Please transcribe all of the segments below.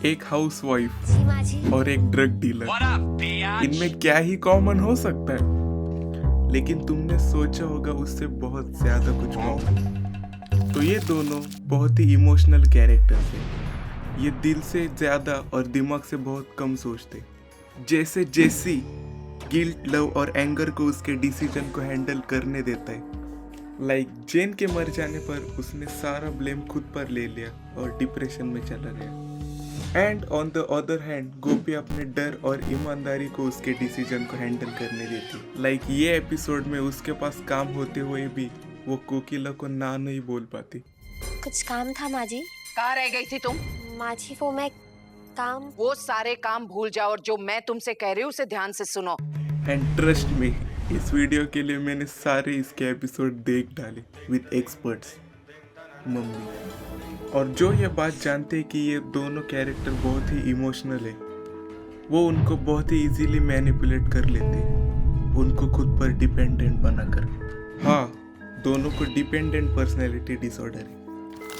एक हाउसवाइफ जी माँ जी। और एक ड्रग डीलर, इनमें क्या ही कॉमन हो सकता है, लेकिन तुमने सोचा होगा उससे बहुत ज्यादा कुछ कॉमन। तो ये दोनों बहुत ही इमोशनल कैरेक्टर्स हैं। ये दिल से ज्यादा और दिमाग से बहुत कम सोचते। जैसे जेसी गिल्ट, लव और एंगर को उसके डिसीजन को हैंडल करने देता है। जेन के मर जाने पर उसने सारा ब्लेम खुद पर ले लिया और डिप्रेशन में चला गया। And on the other hand Gopi अपने डर और ईमानदारी को उसके डिसीजन को हैंडल करने देती। ये एपिसोड में उसके पास काम होते हुए भी वो कोकिला को ना नहीं बोल पाती। कुछ काम था माँ जी। कहाँ रह गई थी तुम? माँ जी वो मैं काम। वो सारे काम भूल जाओ और जो मैं तुमसे कह रही हूँ उसे ध्यान से सुनो। एंड ट्रस्ट मी, इस वीडियो के लिए मैंने सारे इसके एपिसोड देख डाले विद एक्सपर्ट्स मम्मी। और जो ये बात जानते हैं कि ये दोनों कैरेक्टर बहुत ही इमोशनल है, वो उनको बहुत ही इजीली मैनिपुलेट कर लेते हैं, उनको खुद पर डिपेंडेंट बनाकर। हाँ, दोनों को डिपेंडेंट पर्सनैलिटी डिसऑर्डर है।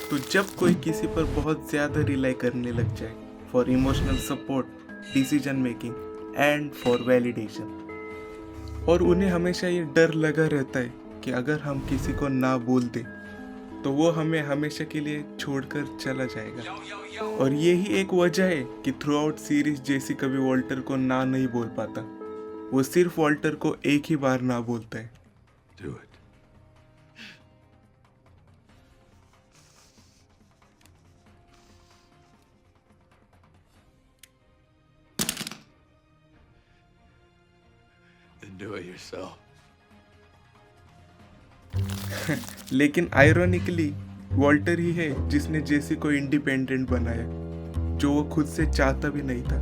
तो जब कोई किसी पर बहुत ज़्यादा रिलाई करने लग जाए for emotional support, decision making and for validation, और उन्हें हमेशा ये डर लगा रहता है कि अगर हम किसी को ना बोल दें तो वो हमें हमेशा के लिए छोड़कर चला जाएगा। और यही एक वजह है कि थ्रू आउट सीरीज जेसी कभी वॉल्टर को ना नहीं बोल पाता। वो सिर्फ वॉल्टर को एक ही बार ना बोलता है। Do it. Then do it yourself. लेकिन आयरोनिकली वॉल्टर ही है जिसने जेसी को इंडिपेंडेंट बनाया, जो वो खुद से चाहता भी नहीं था।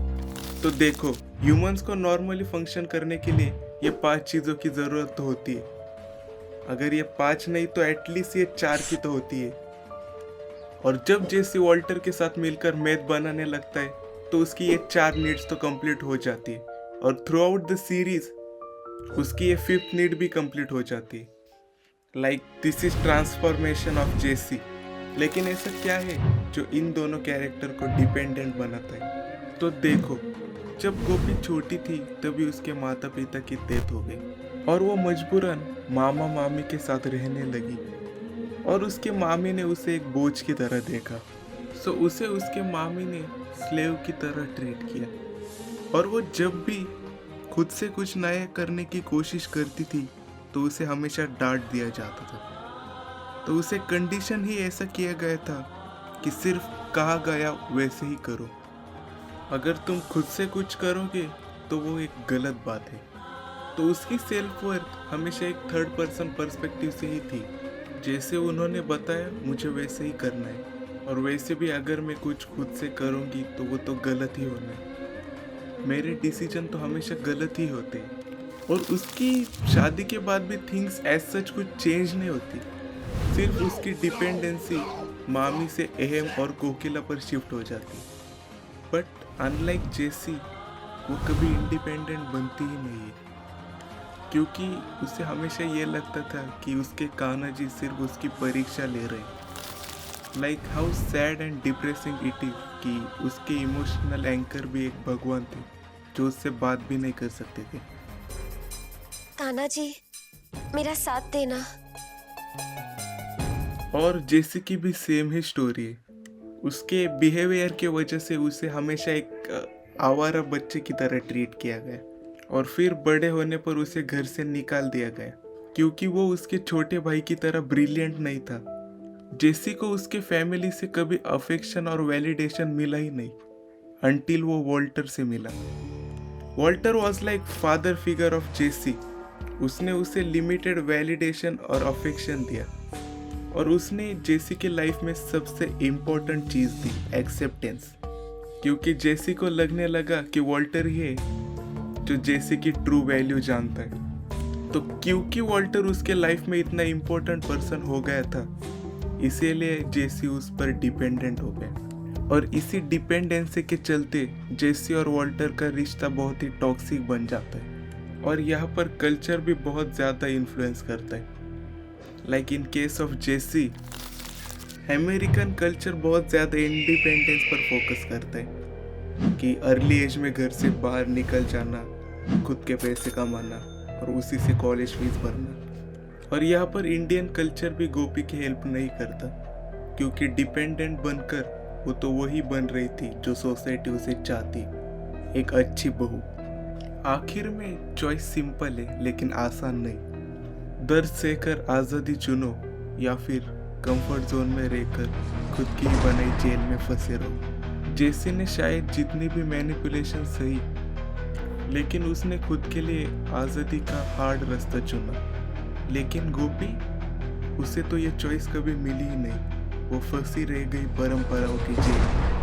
तो देखो, ह्यूमंस को नॉर्मली फंक्शन करने के लिए ये 5 चीज़ों की ज़रूरत तो होती है। अगर ये 5 नहीं तो एटलीस्ट ये 4 की तो होती है। और जब जेसी वॉल्टर के साथ मिलकर मैथ बनाने लगता है तो उसकी ये 4 नीड्स तो कंप्लीट हो जाती है। और थ्रू आउट द सीरीज उसकी ये 5th नीड भी कंप्लीट हो जाती है। दिस इज ट्रांसफॉर्मेशन ऑफ जेसी। लेकिन ऐसा क्या है जो इन दोनों कैरेक्टर को डिपेंडेंट बनाता है? तो देखो, जब गोपी छोटी थी तभी उसके माता पिता की डेथ हो गई और वो मजबूरन मामा मामी के साथ रहने लगी। और उसके मामी ने उसे एक बोझ की तरह देखा, सो उसे उसके मामी ने स्लेव की तरह ट्रीट किया। और वो जब भी खुद से कुछ नया करने की कोशिश करती थी तो उसे हमेशा डांट दिया जाता था। तो उसे कंडीशन ही ऐसा किया गया था कि सिर्फ कहा गया वैसे ही करो। अगर तुम खुद से कुछ करोगे तो वो एक गलत बात है। तो उसकी सेल्फ वर्थ हमेशा एक 3rd पर्सन पर्सपेक्टिव से ही थी। जैसे उन्होंने बताया मुझे वैसे ही करना है, और वैसे भी अगर मैं कुछ खुद से करूँगी तो वो तो गलत ही होना है। मेरे डिसीजन तो हमेशा गलत ही होते हैं। और उसकी शादी के बाद भी थिंग्स एज सच कुछ चेंज नहीं होती, सिर्फ उसकी डिपेंडेंसी मामी से अहम और कोकिला पर शिफ्ट हो जाती। बट अनलाइक जेसी, वो कभी इंडिपेंडेंट बनती ही नहीं है, क्योंकि उसे हमेशा ये लगता था कि उसके कान्हा जी सिर्फ उसकी परीक्षा ले रहे। How sad and depressing it is कि उसके इमोशनल एंकर भी एक भगवान थे जो उससे बात भी नहीं कर सकते थे। कान्हा जी मेरा साथ देना। और जेसी की भी सेम ही स्टोरी है। उसके बिहेवियर के वजह से उसे हमेशा एक आवारा बच्चे की तरह ट्रीट किया गया, और फिर बड़े होने पर उसे घर से निकाल दिया गया क्योंकि वो उसके छोटे भाई की तरह ब्रिलियंट नहीं था। जेसी को उसके फैमिली से कभी अफेक्शन और वैलिडेशन मिला ही नहीं अंटिल वो वॉल्टर से मिला। Walter was like father figure of Jesse. उसने उसे लिमिटेड वैलिडेशन और अफेक्शन दिया, और उसने जेसी के लाइफ में सबसे इम्पोर्टेंट चीज़ दी, एक्सेप्टेंस। क्योंकि जेसी को लगने लगा कि वॉल्टर ही है जो जेसी की ट्रू वैल्यू जानता है। तो क्योंकि वॉल्टर उसके लाइफ में इतना इम्पोर्टेंट पर्सन हो गया था, इसीलिए जेसी उस पर डिपेंडेंट हो गया। और इसी डिपेंडेंसी के चलते जेसी और वॉल्टर का रिश्ता बहुत ही टॉक्सिक बन जाता है। और यहाँ पर कल्चर भी बहुत ज़्यादा इन्फ्लुएंस करता है। इन केस ऑफ जेसी, अमेरिकन कल्चर बहुत ज़्यादा इंडिपेंडेंस पर फोकस करता है। कि अर्ली एज में घर से बाहर निकल जाना, खुद के पैसे कमाना और उसी से कॉलेज फीस भरना। और यहाँ पर इंडियन कल्चर भी गोपी की हेल्प नहीं करता, क्योंकि डिपेंडेंट बनकर वो तो वही बन रही थी जो सोसाइटी उसे चाहती, एक अच्छी बहू। आखिर में चॉइस सिंपल है लेकिन आसान नहीं। दर्द सहकर आज़ादी चुनो या फिर कंफर्ट जोन में रहकर खुद की ही बनाई जेल में फंसे रहो। जेसी ने शायद जितनी भी मैनिपुलेशन सही, लेकिन उसने खुद के लिए आज़ादी का हार्ड रास्ता चुना। लेकिन गोपी, उसे तो ये चॉइस कभी मिली ही नहीं, वो फंसी रह गई परंपराओं की जेल में।